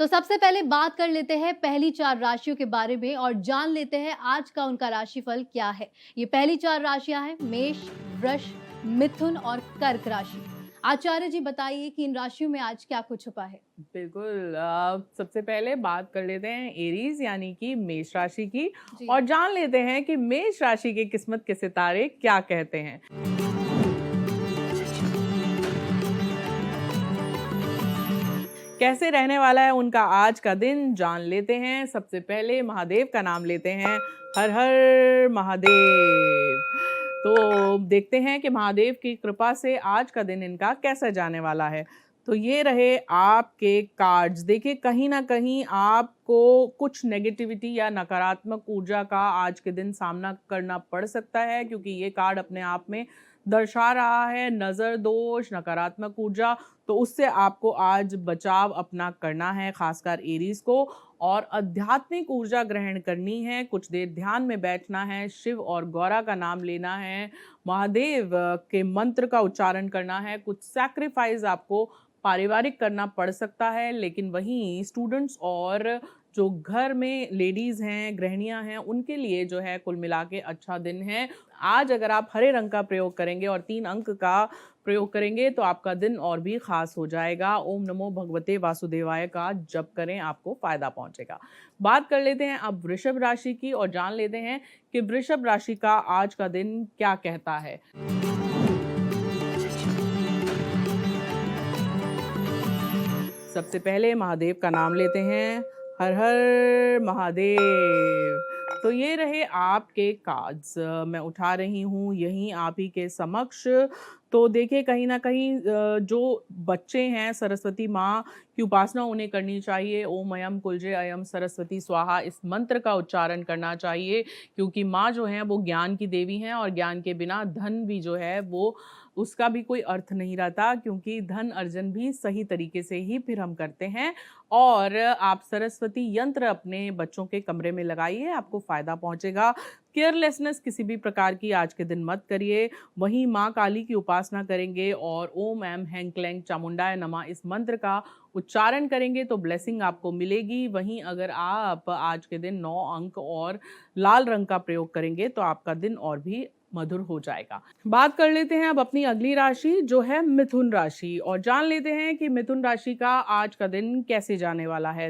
तो सबसे पहले बात कर लेते हैं पहली 4 राशियों के बारे में और जान लेते हैं आज का उनका राशिफल क्या है। ये पहली 4 राशियां हैं मेष, वृष, मिथुन और कर्क राशि। आचार्य जी बताइए कि इन राशियों में आज क्या कुछ छुपा है? बिल्कुल सबसे पहले बात कर लेते हैं एरीज यानी कि मेष राशि की जी। और जान लेते हैं कि मेष राशि की किस्मत के सितारे क्या कहते हैं। कैसे रहने वाला है उनका आज का दिन जान लेते हैं। सबसे पहले महादेव का नाम लेते हैं। हर हर महादेव। तो देखते हैं कि महादेव की कृपा से आज का दिन इनका कैसा जाने वाला है। तो ये रहे आपके कार्ड्स। देखिए कहीं ना कहीं आपको कुछ नेगेटिविटी या नकारात्मक ऊर्जा का आज के दिन सामना करना पड़ सकता है, क्योंकि ये कार्ड अपने आप में दर्शा रहा है नज़र दोष, नकारात्मक ऊर्जा। तो उससे आपको आज बचाव अपना करना है, खासकर एरीज को। और आध्यात्मिक ऊर्जा ग्रहण करनी है, कुछ देर ध्यान में बैठना है, शिव और गौरा का नाम लेना है, महादेव के मंत्र का उच्चारण करना है। कुछ सैक्रिफाइस आपको पारिवारिक करना पड़ सकता है, लेकिन वहीं स्टूडेंट्स और जो घर में लेडीज हैं, गृहिणियां हैं, उनके लिए जो है कुल मिला के अच्छा दिन है। आज अगर आप हरे रंग का प्रयोग करेंगे और 3 अंक का प्रयोग करेंगे तो आपका दिन और भी खास हो जाएगा। ओम नमो भगवते वासुदेवाय का जप करें, आपको फायदा पहुंचेगा। बात कर लेते हैं अब वृषभ राशि की और जान लेते हैं कि वृषभ राशि का आज का दिन क्या कहता है। सबसे पहले महादेव का नाम लेते हैं। हर हर महादेव। तो ये रहे आपके कार्ड्स। मैं उठा रही हूँ यहीं आप ही के समक्ष। तो देखिए कहीं ना कहीं जो बच्चे हैं, सरस्वती माँ की उपासना उन्हें करनी चाहिए। ओम अयम कुलजे अयम सरस्वती स्वाहा, इस मंत्र का उच्चारण करना चाहिए, क्योंकि माँ जो है वो ज्ञान की देवी हैं और ज्ञान के बिना धन भी जो है वो उसका भी कोई अर्थ नहीं रहता, क्योंकि धन अर्जन भी सही तरीके से ही फिर हम करते हैं। और आप सरस्वती यंत्र अपने बच्चों के कमरे में लगाइए, आपको फायदा पहुंचेगा। केयरलेसनेस किसी भी प्रकार की आज के दिन मत करिए। वहीं माँ काली की उपासना करेंगे और ओम एम हैंग क्लैंग चामुंडाय नमः इस मंत्र का उच्चारण करेंगे तो ब्लेसिंग आपको मिलेगी। वहीं अगर आप आज के दिन 9 अंक और लाल रंग का प्रयोग करेंगे तो आपका दिन और भी मधुर हो जाएगा। बात कर लेते हैं अब अपनी अगली राशि जो है मिथुन राशि, और जान लेते हैं कि मिथुन राशि का आज का दिन कैसे जाने वाला है।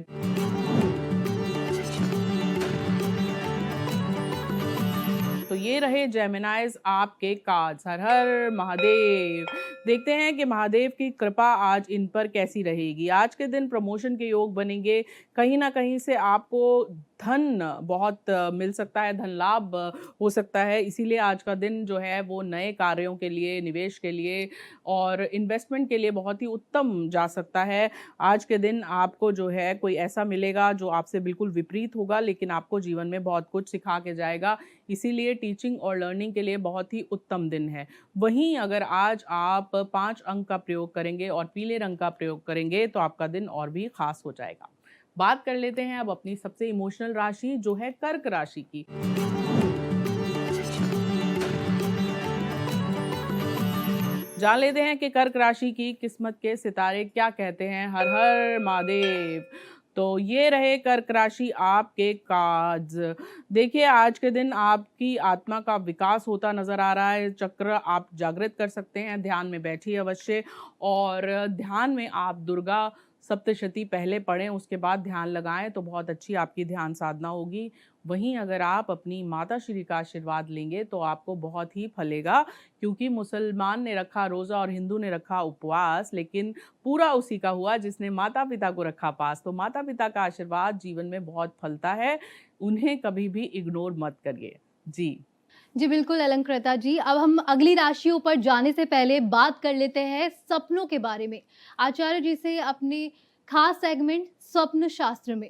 तो ये रहे जेमिनाइज आपके कार्ड्स। हर हर महादेव। देखते हैं कि महादेव की कृपा आज इन पर कैसी रहेगी। आज के दिन प्रमोशन के योग बनेंगे। कहीं ना कहीं से आपको धन बहुत मिल सकता है, धन लाभ हो सकता है। इसीलिए आज का दिन जो है वो नए कार्यों के लिए, निवेश के लिए और इन्वेस्टमेंट के लिए बहुत ही उत्तम जा सकता है। आज के दिन आपको जो है कोई ऐसा मिलेगा जो आपसे बिल्कुल विपरीत होगा, लेकिन आपको जीवन में बहुत कुछ सिखा के जाएगा। इसीलिए टीचिंग और लर्निंग के लिए बहुत ही उत्तम दिन है। वहीं अगर आज आप 5 अंक का प्रयोग करेंगे और पीले रंग का प्रयोग करेंगे तो आपका दिन और भी खास हो जाएगा। बात कर लेते हैं अब अपनी सबसे इमोशनल राशि जो है कर्क राशि की। जान लेते हैं कि कर्क राशि की किस्मत के सितारे क्या कहते हैं। हर हर महादेव। तो ये रहे कर्क राशि आपके कार्ड्स। देखिए आज के दिन आपकी आत्मा का विकास होता नजर आ रहा है। चक्र आप जागृत कर सकते हैं, ध्यान में बैठिए अवश्य। और ध्यान में आप दुर्गा सप्तशती पहले पढ़ें, उसके बाद ध्यान लगाएं तो बहुत अच्छी आपकी ध्यान साधना होगी। वहीं अगर आप अपनी माता श्री का आशीर्वाद लेंगे तो आपको बहुत ही फलेगा, क्योंकि मुसलमान ने रखा रोज़ा और हिंदू ने रखा उपवास, लेकिन पूरा उसी का हुआ जिसने माता पिता को रखा पास। तो माता पिता का आशीर्वाद जीवन में बहुत फलता है, उन्हें कभी भी इग्नोर मत करिए। जी। जी बिल्कुल अलंकृता जी। अब हम अगली राशियों पर जाने से पहले बात कर लेते हैं सपनों के बारे में। आचार्य जी से अपने खास सेगमेंट स्वप्न शास्त्र में।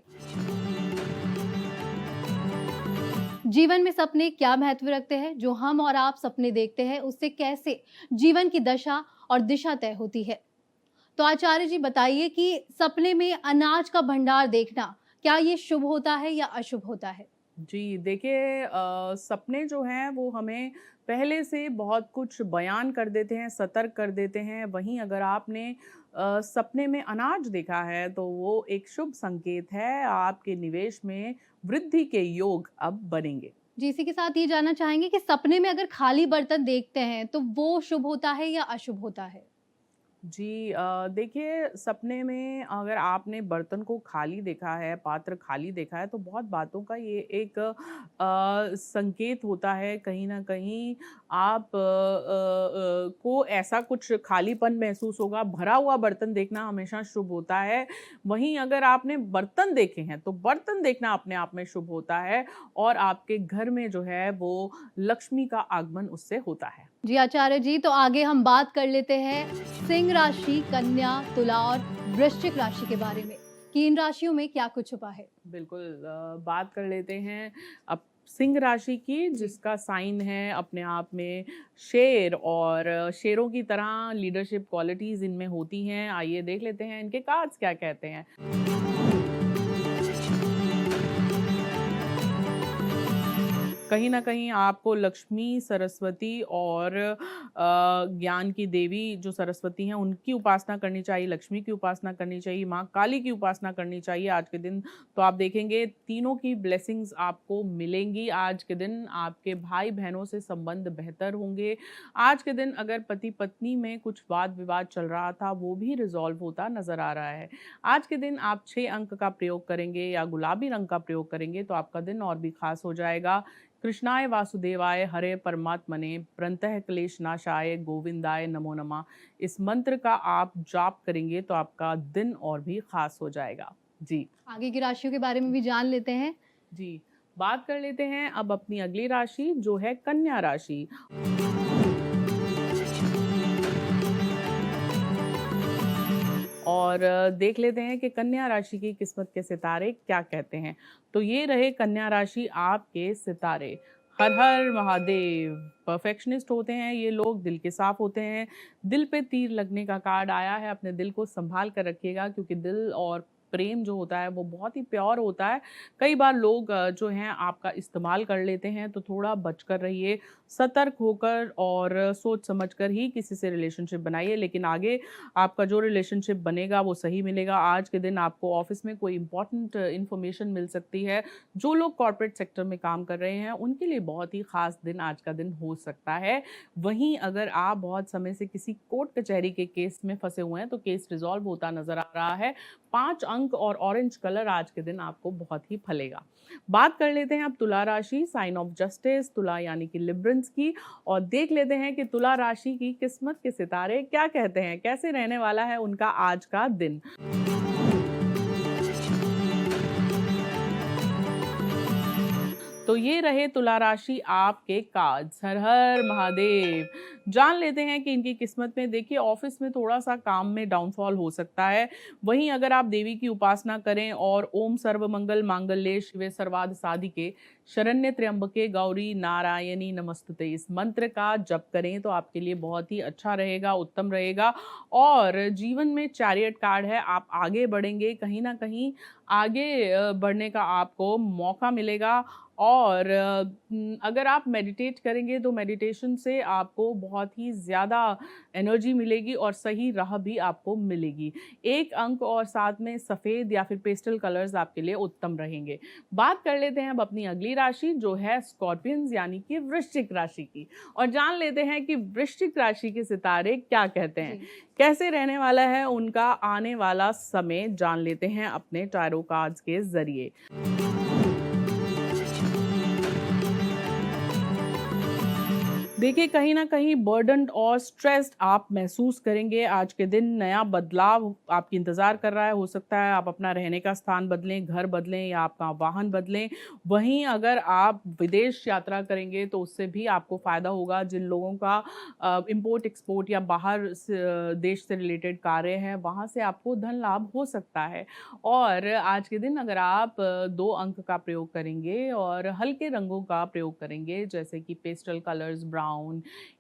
जीवन में सपने क्या महत्व रखते हैं? जो हम और आप सपने देखते हैं उससे कैसे जीवन की दशा और दिशा तय होती है? तो आचार्य जी बताइए कि सपने में अनाज का भंडार देखना क्या ये शुभ होता है या अशुभ होता है? जी, देखिए सपने जो हैं वो हमें पहले से बहुत कुछ बयान कर देते हैं, सतर्क कर देते हैं। वहीं अगर आपने सपने में अनाज देखा है तो वो एक शुभ संकेत है, आपके निवेश में वृद्धि के योग अब बनेंगे। जी, इसी के साथ ये जानना चाहेंगे कि सपने में अगर खाली बर्तन देखते हैं, तो वो शुभ होता है या अशुभ होता है? जी देखिए सपने में अगर आपने बर्तन को खाली देखा है, पात्र खाली देखा है तो बहुत बातों का ये एक संकेत होता है कहीं न कहीं आप को ऐसा कुछ खालीपन महसूस होगा, भरा हुआ बर्तन देखना हमेशा शुभ होता है। वहीं अगर आपने बर्तन देखे हैं, तो बर्तन देखना अपने आप में शुभ होता है और आपके घर में जो है वो लक्ष्मी का आगमन उससे होता है। जी, आचार्य जी, तो आगे हम बात कर लेते हैं सिंह राशि, कन्या, तुला और वृश्चिक राशि के बारे में, कि इन राशियों में क्या कुछ छुपा है? बिल्कुल बात कर लेते हैं अब सिंह राशि की जी। जिसका साइन है अपने आप में शेर और शेरों की तरह लीडरशिप क्वालिटीज इनमें होती हैं। आइए देख लेते हैं इनके कार्ड्स क्या कहते हैं। कहीं न कहीं आपको लक्ष्मी, सरस्वती और ज्ञान की देवी जो सरस्वती हैं, उनकी उपासना करनी चाहिए, लक्ष्मी की उपासना करनी चाहिए, माँ काली की उपासना करनी चाहिए आज के दिन। तो आप देखेंगे तीनों की ब्लेसिंग्स आपको मिलेंगी आज के दिन। आपके भाई-बहनों से संबंध बेहतर होंगे। आज के दिन अगर पति-पत्नी में कुछ वाद-विवाद चल रहा था, वो भी रिज़ॉल्व होता नज़र आ रहा है। आज के दिन आप 6 अंक का प्रयोग करेंगे या गुलाबी रंग का प्रयोग करेंगे, तो आपका दिन और भी ख़ास हो जाएगा। कृष्णाय वासुदेवाय हरे परमात्मने प्रणतः क्लेश नाशाय गोविंदाय नमो नमः इस मंत्र का आप जाप करेंगे तो आपका दिन और भी खास हो जाएगा। जी। आगे की राशियों के बारे में भी जान लेते हैं। जी, बात कर लेते हैं अब अपनी अगली राशि जो है कन्या राशि। और देख लेते हैं कि कन्या राशि की किस्मत के सितारे क्या कहते हैं। तो ये रहे कन्या राशि आपके सितारे। हर हर महादेव। परफेक्शनिस्ट होते हैं ये लोग, दिल के साफ होते हैं। दिल पे तीर लगने का कार्ड आया है, अपने दिल को संभाल कर रखिएगा क्योंकि दिल और प्रेम जो होता है वो बहुत ही प्योर होता है। कई बार लोग जो हैं आपका इस्तेमाल कर लेते हैं, तो थोड़ा बचकर रहिए, सतर्क होकर और सोच समझ कर ही किसी से रिलेशनशिप बनाइए। लेकिन आगे आपका जो रिलेशनशिप बनेगा वो सही मिलेगा। आज के दिन आपको ऑफिस में कोई इंपॉर्टेंट इन्फॉर्मेशन मिल सकती है। जो लोग कॉर्पोरेट सेक्टर में काम कर रहे हैं उनके लिए बहुत ही खास दिन आज का दिन हो सकता है। वहीं अगर आप बहुत समय से किसी कोर्ट कचहरी के केस में फंसे हुए हैं तो केस रिजॉल्व होता नजर आ रहा है। 5 अंक और ऑरेंज कलर आज के दिन आपको बहुत ही फलेगा। बात कर लेते हैं अब तुला राशि, साइन ऑफ जस्टिस, तुला यानी कि लिब्रेंस की, और देख लेते हैं कि तुला राशि की किस्मत के सितारे क्या कहते हैं, कैसे रहने वाला है उनका आज का दिन। तो ये रहे तुला राशि आपके कार्ड्स। हर हर महादेव। जान लेते हैं कि इनकी किस्मत में देखिए ऑफिस में थोड़ा सा काम में डाउनफॉल हो सकता है। वहीं अगर आप देवी की उपासना करें और ओम सर्वमंगल मांगल्ये शिवे सर्वार्थ साधिके शरण्य त्र्यंबके गौरी नारायणी नमस्तुते इस मंत्र का जप करें तो आपके लिए बहुत ही अच्छा रहेगा, उत्तम रहेगा। और जीवन में चैरियट कार्ड है, आप आगे बढ़ेंगे, कहीं ना कहीं आगे बढ़ने का आपको मौका मिलेगा। और अगर आप मेडिटेट करेंगे तो मेडिटेशन से आपको बहुत ही ज़्यादा एनर्जी मिलेगी और सही राह भी आपको मिलेगी। 1 अंक और साथ में सफ़ेद या फिर पेस्टल कलर्स आपके लिए उत्तम रहेंगे। बात कर लेते हैं अब अपनी अगली राशि जो है स्कॉर्पियंस यानी कि वृश्चिक राशि की, और जान लेते हैं कि वृश्चिक राशि के सितारे क्या कहते हैं, कैसे रहने वाला है उनका आने वाला समय। जान लेते हैं अपने टैरो कार्ड्स के जरिए। देखिए कहीं न कहीं बर्डन्ड और स्ट्रेस्ड आप महसूस करेंगे आज के दिन। नया बदलाव आपकी इंतज़ार कर रहा है। हो सकता है आप अपना रहने का स्थान बदलें, घर बदलें या आपका वाहन बदलें। वहीं अगर आप विदेश यात्रा करेंगे तो उससे भी आपको फ़ायदा होगा। जिन लोगों का इम्पोर्ट एक्सपोर्ट या बाहर देश से रिलेटेड कार्य है वहाँ से आपको धन लाभ हो सकता है। और आज के दिन अगर आप 2 अंक का प्रयोग करेंगे और हल्के रंगों का प्रयोग करेंगे जैसे कि पेस्टल कलर्स, ब्राउन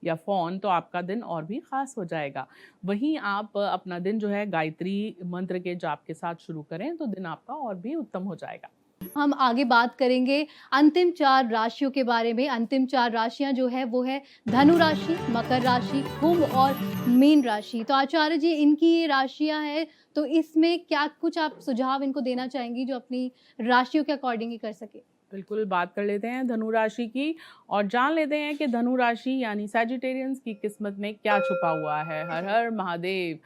या फॉन, तो आपका दिन और भी खास हो जाएगा। वहीं आप अपना दिन जो है गायत्री मंत्र के जाप के साथ शुरू करें तो दिन आपका और भी उत्तम हो जाएगा। हम आगे बात करेंगे अंतिम 4 राशियों के बारे में। अंतिम 4 राशियाँ जो है वो है धनु राशि, मकर राशि, कुंभ और मीन राशि। तो आचार्य जी इनकी ये राशियाँ हैं, तो इसमें क्या कुछ आप सुझाव इनको देना चाहेंगी जो अपनी राशियों के अकॉर्डिंग ही कर सकें? बिल्कुल, बात कर लेते हैं धनु राशि की और जान लेते हैं कि धनु राशि यानी सैजिटेरियंस की किस्मत में क्या छुपा हुआ है। हर हर महादेव।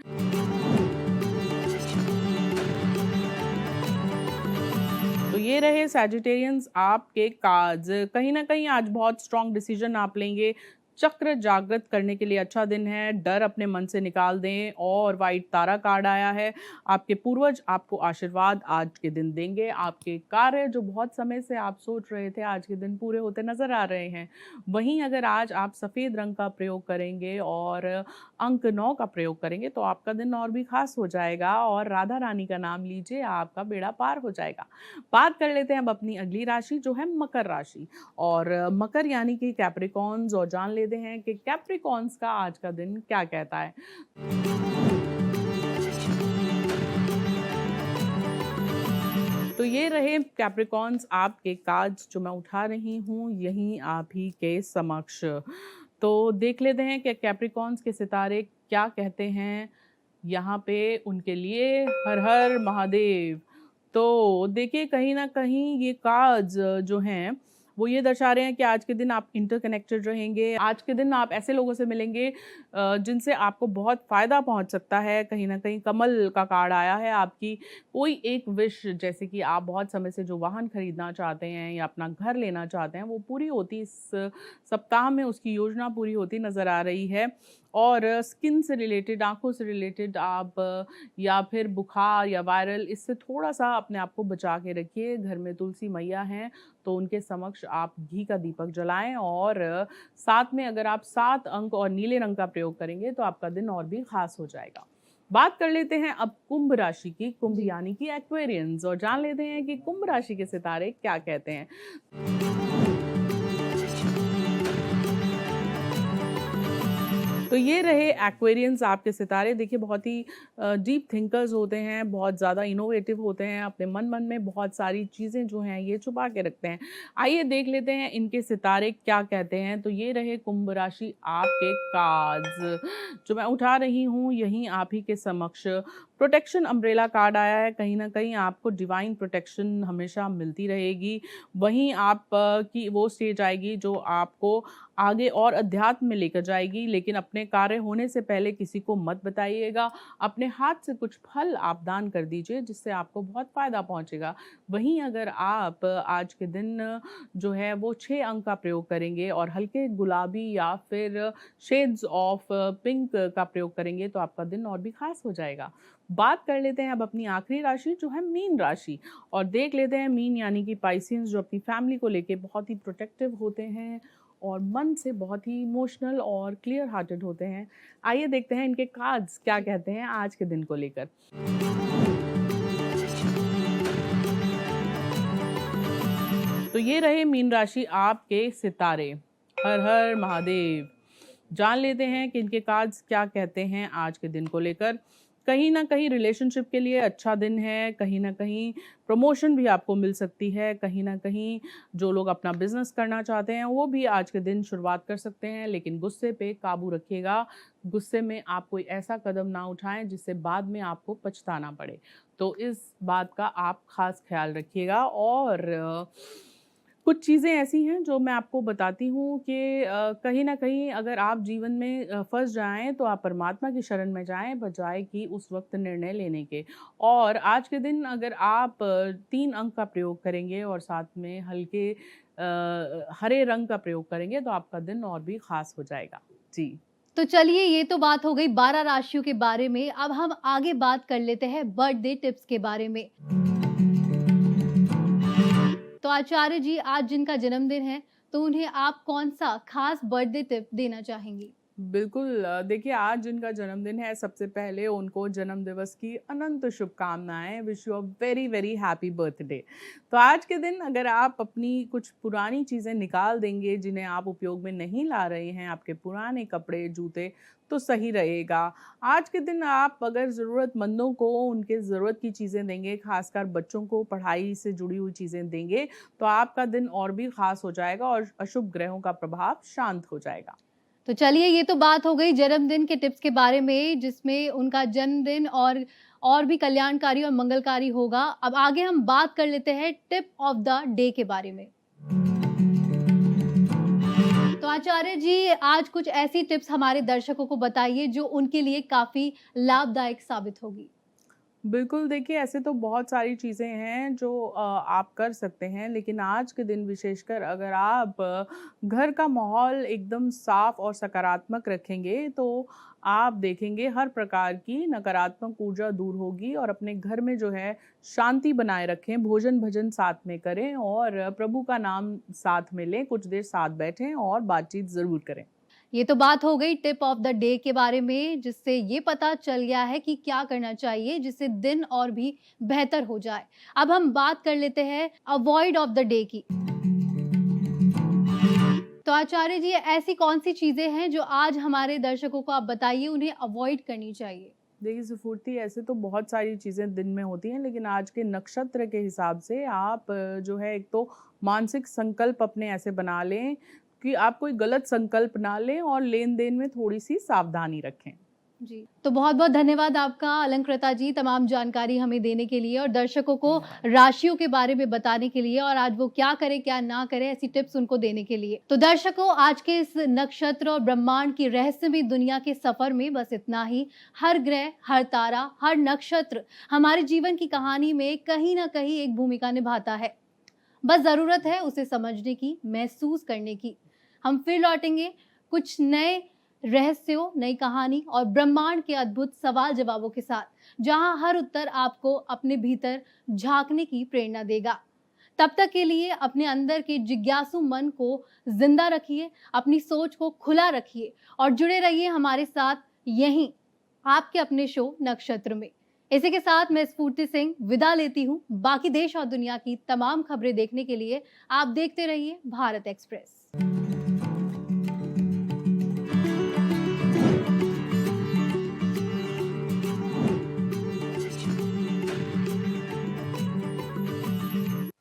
तो ये रहे सैजिटेरियंस आपके कार्ड्स। कहीं न कहीं आज बहुत स्ट्रॉन्ग डिसीजन आप लेंगे। चक्र जागृत करने के लिए अच्छा दिन है। डर अपने मन से निकाल दें और व्हाइट तारा कार्ड आया है। आपके पूर्वज आपको आशीर्वाद आज के दिन देंगे। आपके कार्य जो बहुत समय से आप सोच रहे थे आज के दिन पूरे होते नज़र आ रहे हैं। वहीं अगर आज आप सफ़ेद रंग का प्रयोग करेंगे और अंक 9 का प्रयोग करेंगे तो आपका दिन और भी ख़ास हो जाएगा और राधा रानी का नाम लीजिए, आपका बेड़ा पार हो जाएगा। बात कर लेते हैं अब अपनी अगली राशि जो है मकर राशि और मकर यानी कि कैप्रिकॉर्न्स और जान लेते हैं कि कैप्रिकॉर्न्स का आज का दिन क्या कहता है। तो ये रहे कैप्रिकॉर्न्स आपके कार्ड्स जो मैं उठा रही हूँ यहीं आप ही के समक्ष। तो देख लेते हैं कि कैप्रिकॉर्न्स के सितारे क्या कहते हैं यहाँ पे उनके लिए। हर हर महादेव। तो देखिए कहीं न कहीं ये कार्ड्स जो हैं वो ये दर्शा रहे हैं कि आज के दिन आप इंटरकनेक्टेड रहेंगे। आज के दिन आप ऐसे लोगों से मिलेंगे जिनसे आपको बहुत फ़ायदा पहुंच सकता है। कहीं न कहीं कमल का कार्ड आया है। आपकी कोई एक विश जैसे कि आप बहुत समय से जो वाहन खरीदना चाहते हैं या अपना घर लेना चाहते हैं वो पूरी होती इस सप्ताह में उसकी योजना पूरी होती नज़र आ रही है। और स्किन से रिलेटेड, आँखों से रिलेटेड आप या फिर बुखार या वायरल इससे थोड़ा-सा अपने आप को बचा के रखिए। घर में तुलसी मैया हैं, तो उनके समक्ष आप घी का दीपक जलाएँ और साथ में अगर आप 7 अंक और नीले रंग का प्रयोग करेंगे, तो आपका दिन और भी ख़ास हो जाएगा। बात कर लेते हैं अब कुंभ राशि की, कुंभ जी। यानी कि एक्वेरियंस और जान लेते हैं कि कुंभ राशि के सितारे क्या कहते हैं। तो ये रहे एक्वेरियंस आपके सितारे। देखिए बहुत ही डीप थिंकर्स होते हैं, बहुत ज़्यादा इनोवेटिव होते हैं, अपने मन में बहुत सारी चीज़ें जो हैं ये छुपा के रखते हैं। आइए देख लेते हैं इनके सितारे क्या कहते हैं। तो ये रहे कुंभ राशि आपके कार्ड्स जो मैं उठा रही हूँ यहीं आप ही के समक्ष। प्रोटेक्शन अम्ब्रेला कार्ड आया है। कहीं न कहीं आपको डिवाइन प्रोटेक्शन हमेशा मिलती रहेगी। वहीं आप की वो स्टेज आएगी जो आपको आगे और अध्यात्म में लेकर जाएगी, लेकिन अपने कार्य होने से पहले किसी को मत बताइएगा। अपने हाथ से कुछ फल आप दान कर दीजिए जिससे आपको बहुत फ़ायदा पहुँचेगा। वहीं अगर आप आज के दिन जो है वो 6 अंक का प्रयोग करेंगे और हल्के गुलाबी या फिर शेड्स ऑफ पिंक का प्रयोग करेंगे तो आपका दिन और भी ख़ास हो जाएगा। बात कर लेते हैं अब अपनी आखिरी राशि जो है मीन राशि और देख लेते हैं मीन यानी कि पाइसेंस जो अपनी फैमिली को लेके बहुत ही प्रोटेक्टिव होते हैं और मन से बहुत ही इमोशनल और क्लियर हार्टेड होते हैं। आइए देखते हैं इनके कार्ड्स क्या कहते हैं आज के दिन को लेकर। तो ये रहे मीन राशि आपके सितारे। हर हर महादेव। जान लेते हैं कि इनके कार्ड्स क्या कहते हैं आज के दिन को लेकर। कहीं न कहीं रिलेशनशिप के लिए अच्छा दिन है, कहीं न कहीं प्रमोशन भी आपको मिल सकती है, कहीं न कहीं जो लोग अपना बिज़नेस करना चाहते हैं, वो भी आज के दिन शुरुआत कर सकते हैं, लेकिन गुस्से पे काबू रखिएगा। गुस्से में आप कोई ऐसा कदम ना उठाएँ, जिससे बाद में आपको पछताना पड़े। तो इस बात का आप ख़ास ख़्याल रखिएगा और कुछ चीज़ें ऐसी हैं जो मैं आपको बताती हूँ कि कहीं न कहीं अगर आप जीवन में फँस जाएँ तो आप परमात्मा की शरण में जाएँ बजाए कि उस वक़्त निर्णय लेने के। और आज के दिन अगर आप 3 अंक का प्रयोग करेंगे और साथ में हल्के हरे रंग का प्रयोग करेंगे तो आपका दिन और भी ख़ास हो जाएगा। जी। तो चलिए ये तो बात हो गई 12 राशियों के बारे में। अब हम आगे बात कर लेते हैं बर्थडे टिप्स के बारे में। तो आचार्य जी आज जिनका जन्मदिन है तो उन्हें आप कौन-सा खास बर्थडे टिप देना चाहेंगी? बिल्कुल देखिए आज जिनका जन्मदिन है सबसे पहले उनको जन्म दिवस की अनंत शुभकामनाएं। Wish you a very very happy birthday. तो आज के दिन अगर आप अपनी कुछ पुरानी चीज़ें निकाल देंगे जिन्हें आप उपयोग में नहीं ला रहे हैं, आपके पुराने कपड़े जूते, तो सही रहेगा। आज के दिन आप अगर ज़रूरतमंदों को उनके ज़रूरत की चीज़ें देंगे, खासकर बच्चों को पढ़ाई से जुड़ी हुई चीज़ें देंगे, तो आपका दिन और भी खास हो जाएगा और अशुभ ग्रहों का प्रभाव शांत हो जाएगा। तो चलिए ये तो बात हो गई जन्मदिन के टिप्स के बारे में जिसमें उनका जन्मदिन और भी कल्याणकारी और मंगलकारी होगा। अब आगे हम बात कर लेते हैं टिप ऑफ द डे के बारे में। तो आचार्य जी आज कुछ ऐसी टिप्स हमारे दर्शकों को बताइए जो उनके लिए काफी लाभदायक साबित होगी। बिल्कुल, देखिए ऐसे तो बहुत सारी चीज़ें हैं जो आप कर सकते हैं, लेकिन आज के दिन विशेषकर अगर आप घर का माहौल एकदम साफ़ और सकारात्मक रखेंगे, तो आप देखेंगे हर प्रकार की नकारात्मक ऊर्जा दूर होगी और अपने घर में जो है शांति बनाए रखें, भोजन-भजन साथ में करें और प्रभु का नाम साथ में लें, कुछ देर साथ बैठें और बातचीत ज़रूर करें। ये तो बात हो गई टिप ऑफ द डे के बारे में जिससे ये पता चल गया है कि क्या करना चाहिए जिससे दिन और भी बेहतर हो जाए। अब हम बात कर लेते हैं अवॉइड ऑफ द डे की। तो आचार्य जी ऐसी कौन सी चीजें हैं जो आज हमारे दर्शकों को आप बताइए उन्हें अवॉइड करनी चाहिए? देखिए स्फूर्ति ऐसे तो बहुत सारी चीज़ें दिन में होती हैं, लेकिन आज के नक्षत्र के हिसाब से आप जो है एक तो मानसिक संकल्प अपने ऐसे बना लें कि आप कोई गलत संकल्प ना लें और लेन-देन में थोड़ी-सी सावधानी रखें। जी, तो बहुत-बहुत धन्यवाद आपका अलंकृता जी तमाम जानकारी हमें देने के लिए और दर्शकों को राशियों के बारे में बताने के लिए और आज वो क्या करें, क्या ना करें ऐसी टिप्स उनको देने के लिए। तो दर्शकों आज के इस नक्षत्र और ब्रह्मांड की रहस्यमयी दुनिया के सफर में बस इतना ही। हर ग्रह, हर तारा, हर नक्षत्र हमारे जीवन की कहानी में कहीं न कहीं एक भूमिका निभाता है। बस ज़रूरत है उसे समझने की, महसूस करने की। हम फिर लौटेंगे कुछ नए रहस्यों, नई कहानी और ब्रह्मांड के अद्भुत सवाल-जवाबों के साथ, जहां हर उत्तर आपको अपने भीतर झाँकने की प्रेरणा देगा। तब तक के लिए अपने अंदर के जिज्ञासु मन को जिंदा रखिए, अपनी सोच को खुला रखिए और जुड़े रहिए हमारे साथ यहीं आपके अपने शो नक्षत्र में। इसी के साथ मैं स्फूर्ति सिंह विदा लेती हूँ। बाकी देश और दुनिया की तमाम खबरें देखने के लिए आप देखते रहिए भारत एक्सप्रेस।